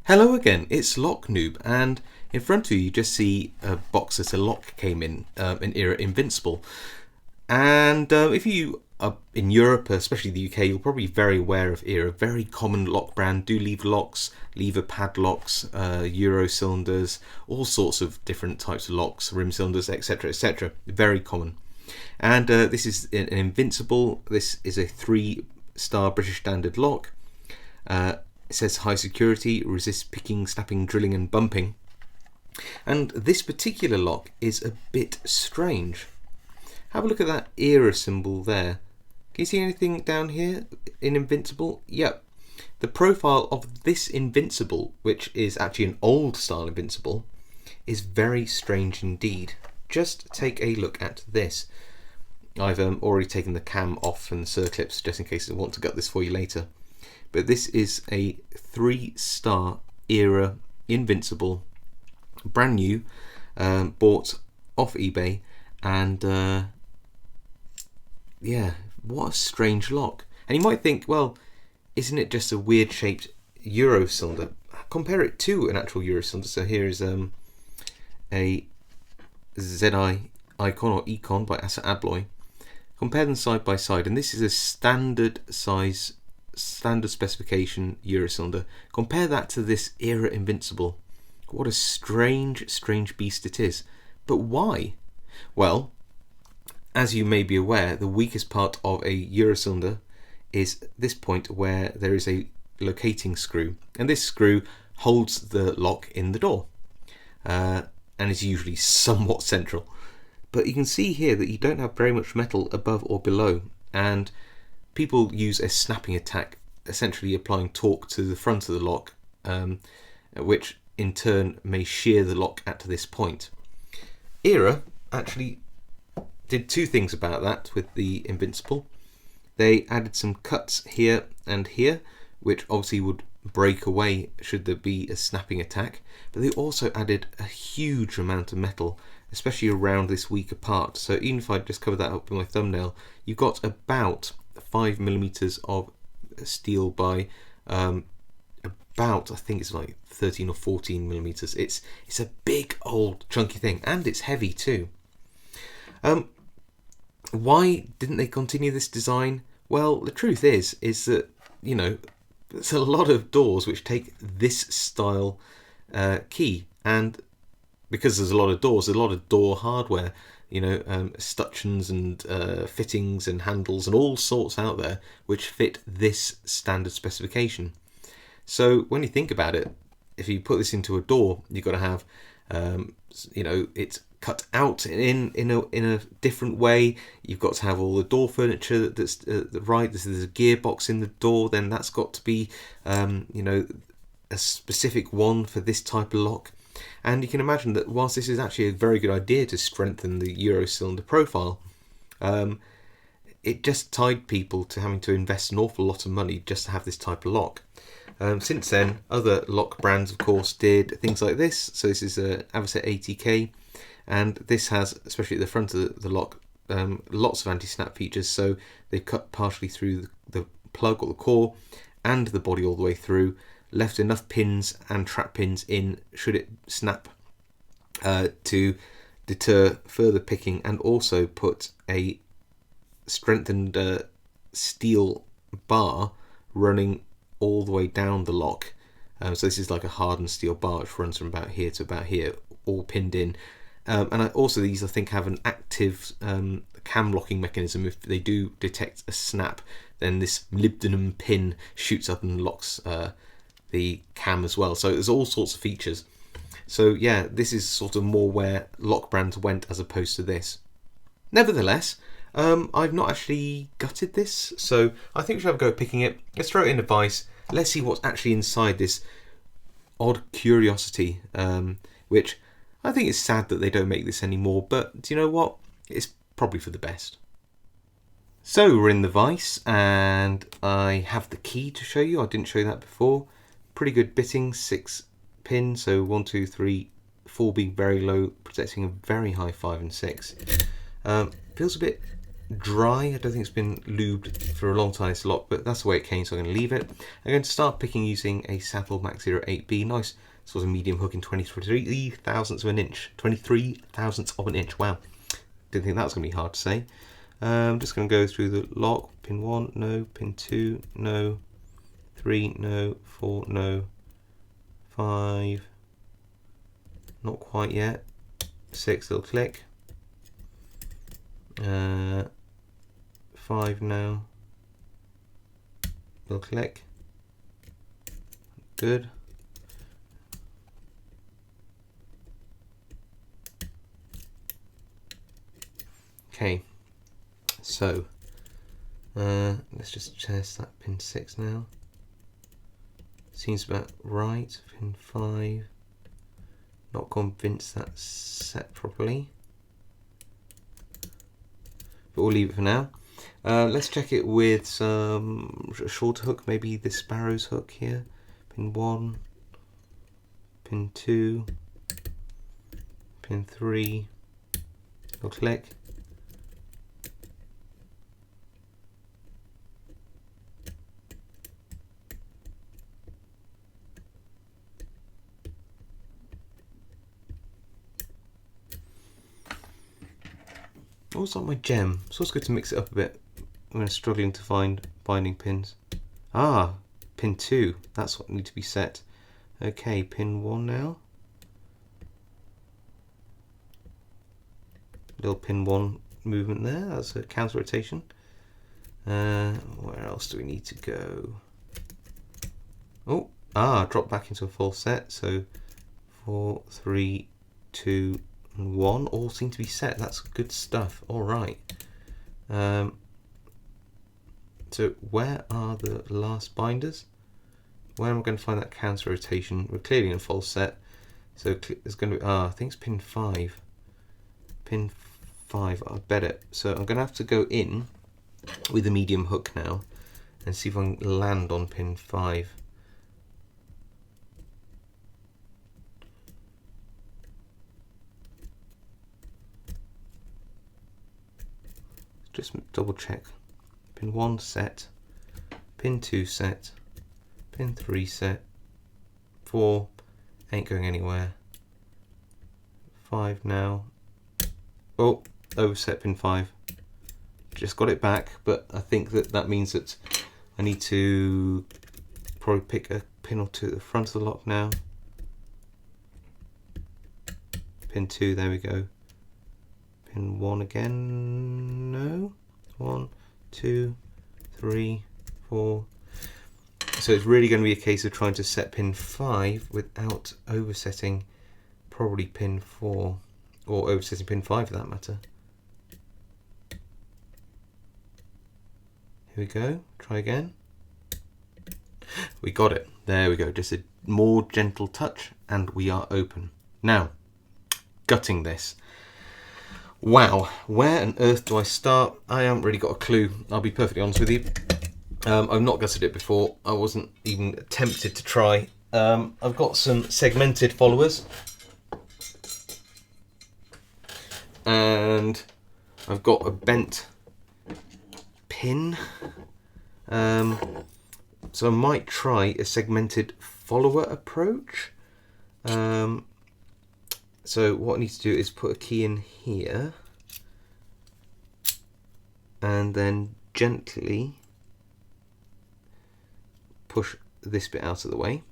Hello again, it's Noob, and in front of you just see a box that a lock came in era Invincible. And if you are in Europe, especially the UK, you're probably very aware of era. Very common lock brand, do lever locks, lever padlocks, Euro cylinders, all sorts of different types of locks, rim cylinders, etc., etc. Very common. And this is an Invincible. This is a 3-star British Standard lock. It says high security, resists picking, snapping, drilling and bumping. And this particular lock is a bit strange. Have a look at that era symbol there. Can you see anything down here in Invincible? Yep. The profile of this Invincible, which is actually an old style Invincible, is very strange indeed. Just take a look at this. I've already taken the cam off and the circlips just in case I want to gut this for you later. But this is a 3-star era Invincible, brand new, bought off eBay, and yeah, what a strange lock. And you might think, well, isn't it just a weird shaped Euro cylinder? Compare it to an actual Euro cylinder. So here is a ZI Icon or Econ by Assa Abloy. Compare them side by side, and this is a standard size, standard specification Euro cylinder. Compare that to this era Invincible. What a strange beast it is. But why? Well, as you may be aware, the weakest part of a Euro cylinder is this point where there is a locating screw, and this screw holds the lock in the door, and is usually somewhat central. But you can see here that you don't have very much metal above or below, and people use a snapping attack, essentially applying torque to the front of the lock, which in turn may shear the lock at this point. Era actually did two things about that with the Invincible. They added some cuts here and here, which obviously would break away should there be a snapping attack, but they also added a huge amount of metal, especially around this weaker part. So even if I just cover that up with my thumbnail, you've got about 5mm of steel by about, I think it's like 13 or 14mm. It's a big old chunky thing, and it's heavy too. Why didn't they continue this design? Well, the truth is that, you know, there's a lot of doors which take this style key, and because there's a lot of doors, there's a lot of door hardware, you know, escutcheons and fittings and handles and all sorts out there which fit this standard specification. So when you think about it, if you put this into a door, you've got to have, you know, it's cut out in a different way. You've got to have all the door furniture that's right. There's a gearbox in the door. Then that's got to be, you know, a specific one for this type of lock. And you can imagine that whilst this is actually a very good idea to strengthen the Euro cylinder profile, it just tied people to having to invest an awful lot of money just to have this type of lock. Since then, other lock brands, of course, did things like this. So this is a Avocet ATK, and this has, especially at the front of the lock, lots of anti-snap features. So they cut partially through the plug or the core and the body all the way through, left enough pins and trap pins in should it snap to deter further picking, and also put a strengthened steel bar running all the way down the lock. So this is like a hardened steel bar which runs from about here to about here, all pinned in. And also these, I think, have an active cam locking mechanism. If they do detect a snap, then this molybdenum pin shoots up and locks the cam as well. So there's all sorts of features. So yeah, this is sort of more where lock brands went as opposed to this. Nevertheless, I've not actually gutted this, so I think we should have a go at picking it. Let's throw it in a vise. Let's see what's actually inside this odd curiosity, which I think it's sad that they don't make this anymore, but do you know what? It's probably for the best. So we're in the vise, and I have the key to show you. I didn't show you that before. Pretty good bitting, 6 pins, so 1, 2, 3, 4 being very low, protecting a very high 5 and 6. Feels a bit dry. I don't think it's been lubed for a long time, this lock, but that's the way it came, so I'm going to leave it. I'm going to start picking using a Sample Max 08B. Nice sort of medium hook in 23 thousandths of an inch. 23 thousandths of an inch. Wow. Didn't think that was going to be hard to say. I'm just going to go through the lock. Pin 1, no. Pin 2, no. 3, no. 4, no. 5, not quite yet. 6, little click. 5 now. Little click. Good. Okay, so let's just test that pin 6 now. Seems about right. Pin 5. Not convinced that's set properly, but we'll leave it for now. Let's check it with some shorter hook, maybe the Sparrows hook here. Pin 1, pin 2, pin 3, little click. Oh, it's not my gem. So it's good to mix it up a bit. I'm struggling to find binding pins. Ah, pin 2. That's what needs to be set. Okay, pin 1 now. Little pin 1 movement there. That's a counter rotation. Where else do we need to go? Oh, drop back into a full set. So 4, 3, 2, and 1 all seem to be set. That's good stuff. All right. So where are the last binders? Where am I going to find that counter rotation? We're clearly in a full set. So there's going to be, I think it's pin 5. Pin 5, I bet it. So I'm going to have to go in with a medium hook now and see if I can land on pin 5. Just double check. Pin 1 set, pin 2 set, pin 3 set, 4 ain't going anywhere, 5 now. Oh, overset pin 5. Just got it back, but I think that means that I need to probably pick a pin or two at the front of the lock now. Pin 2, there we go. Pin 1 again, no. 1, 2, 3, 4. So it's really going to be a case of trying to set pin 5 without oversetting probably pin 4, or oversetting pin 5 for that matter. Here we go, try again. We got it, there we go, just a more gentle touch and we are open. Now, gutting this. Wow, where on earth do I start? I haven't really got a clue, I'll be perfectly honest with you. I've not gutted it before, I wasn't even tempted to try. I've got some segmented followers. And I've got a bent pin. So I might try a segmented follower approach. So what I need to do is put a key in here and then gently push this bit out of the way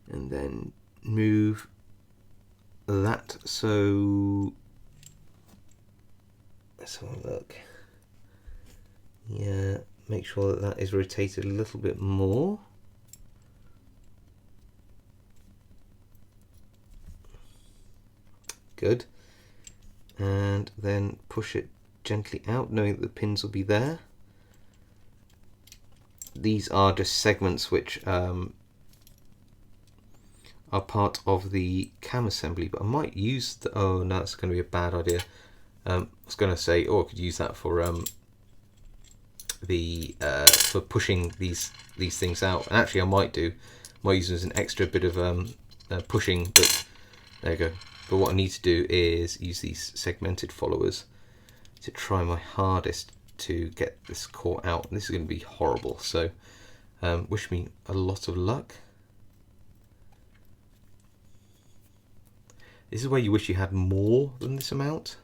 and then move that. So let's have a look. Yeah, make sure that is rotated a little bit more. Good. And then push it gently out, knowing that the pins will be there. These are just segments which are part of the cam assembly, but I might use the, oh no, that's going to be a bad idea. I was going to say, oh, I could use that for for pushing these things out, and actually I might use it as an extra bit of pushing, but there you go. But what I need to do is use these segmented followers to try my hardest to get this core out. This is going to be horrible, so wish me a lot of luck. This is where you wish you had more than this amount,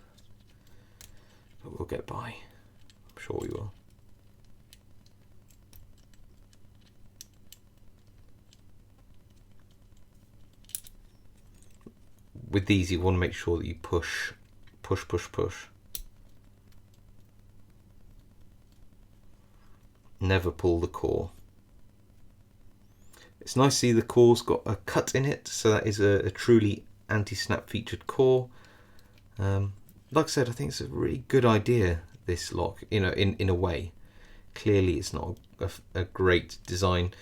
but we'll get by. I'm sure we will. With these, you want to make sure that you push. Never pull the core. It's nice to see the core's got a cut in it, so that is a truly anti-snap featured core. Like I said, I think it's a really good idea, this lock, you know, in a way. Clearly it's not a great design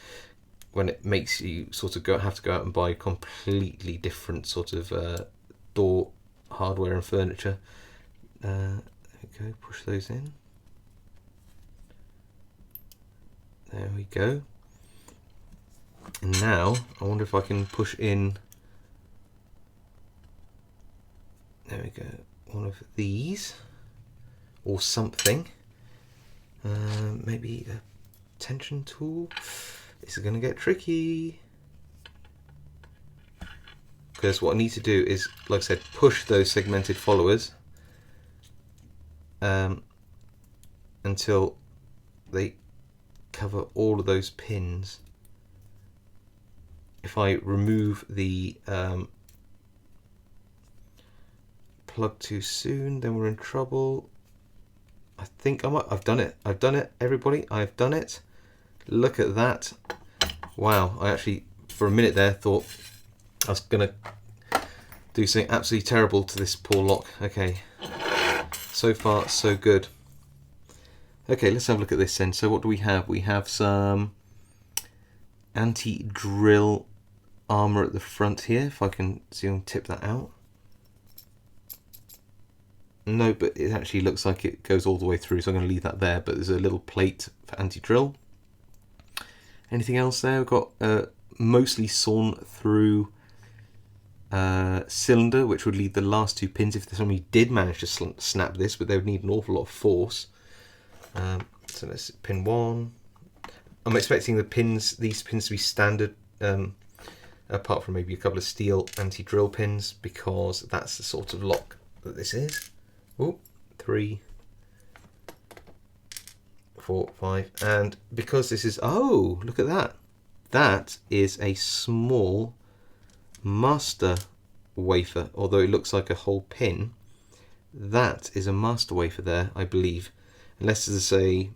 when it makes you sort of have to go out and buy completely different sort of door hardware and furniture. There we go, push those in. There we go. And now I wonder if I can push in, there we go, one of these or something. Maybe a tension tool. This is going to get tricky, because what I need to do is, like I said, push those segmented followers until they cover all of those pins. If I remove the plug too soon, then we're in trouble. I think I've done it. I've done it, everybody. I've done it. Look at that. Wow, I actually, for a minute there, thought I was going to do something absolutely terrible to this poor lock. Okay, so far so good. Okay, let's have a look at this then. So what do we have? We have some anti-drill armor at the front here. If I can see, I can tip that out. No, but it actually looks like it goes all the way through, so I'm going to leave that there. But there's a little plate for anti-drill. Anything else there? We've got mostly sawn through cylinder, which would leave the last two pins if somebody did manage to snap this, but they would need an awful lot of force. So let's pin 1. I'm expecting these pins to be standard, apart from maybe a couple of steel anti-drill pins, because that's the sort of lock that this is. Oh, 3, 4, 5, and because this is, oh, look at that. That is a small master wafer, although it looks like a whole pin. That is a master wafer there, I believe, unless there's a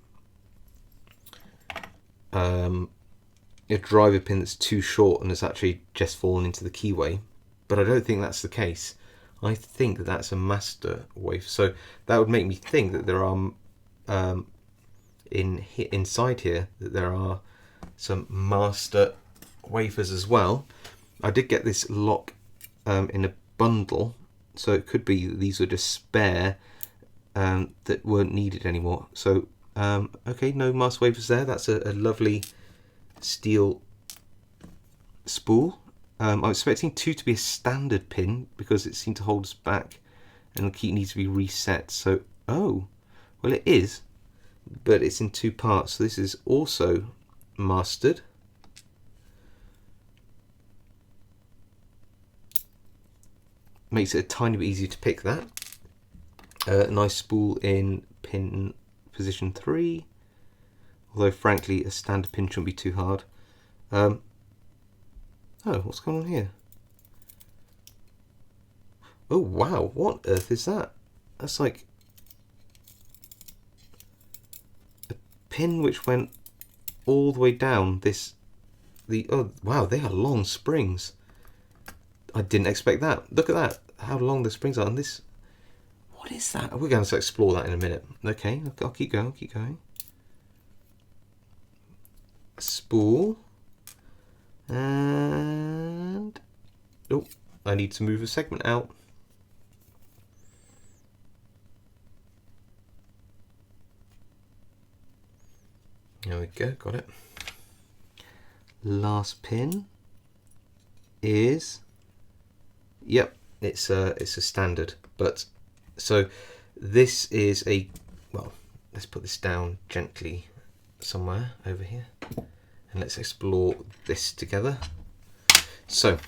driver pin that's too short and it's actually just fallen into the keyway, but I don't think that's the case. I think that that's a master wafer, so that would make me think that there are inside here that there are some master wafers as well. I did get this lock in a bundle, so it could be that these were just spare that weren't needed anymore. So okay, no master wafers there. That's a lovely steel spool. I'm expecting 2 to be a standard pin because it seemed to hold us back, and the key needs to be reset. So, oh, well, it is, but it's in 2 parts. So this is also mastered. Makes it a tiny bit easier to pick that. Nice spool in pin position 3, although frankly a standard pin shouldn't be too hard. Oh, what's going on here? Oh wow, what on earth is that? That's like a pin which went all the way down oh wow, they are long springs. I didn't expect that. Look at that, how long the springs are. And this, what is that? We're going to explore that in a minute. Okay, I'll keep going, Spool. And oh, I need to move a segment out. There we go, got it. Last pin is, yep, it's a standard, but so This is a, well, let's put this down gently somewhere over here and let's explore this together. So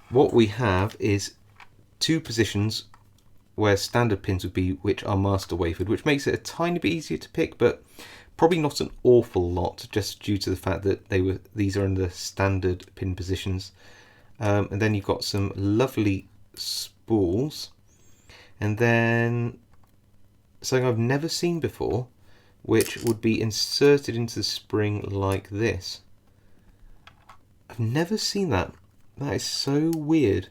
what we have is two positions where standard pins would be, which are master wafered, which makes it a tiny bit easier to pick, but probably not an awful lot, just due to the fact that these are in the standard pin positions. And then you've got some lovely spools, and then something I've never seen before, which would be inserted into the spring like this. I've never seen that. That is so weird.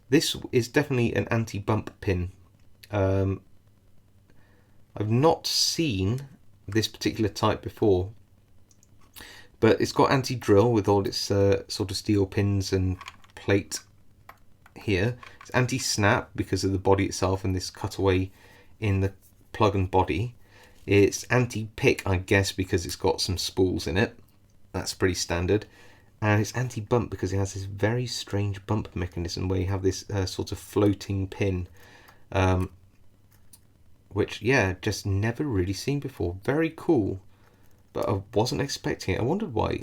This is definitely an anti-bump pin. I've not seen this particular type before, but it's got anti-drill with all its sort of steel pins and plate here. It's anti-snap because of the body itself and this cutaway in the plug and body. It's anti-pick, I guess, because it's got some spools in it. That's pretty standard. And it's anti-bump because it has this very strange bump mechanism where you have this sort of floating pin, which, yeah, just never really seen before. Very cool, but I wasn't expecting it. I wondered why.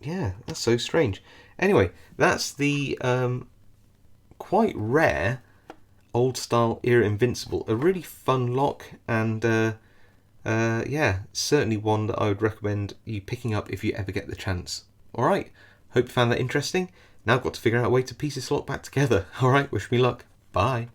Yeah, that's so strange. Anyway, that's the quite rare old style era Invincible. A really fun lock, and yeah, certainly one that I would recommend you picking up if you ever get the chance. Alright, hope you found that interesting. Now I've got to figure out a way to piece this lock back together. Alright, wish me luck. Bye.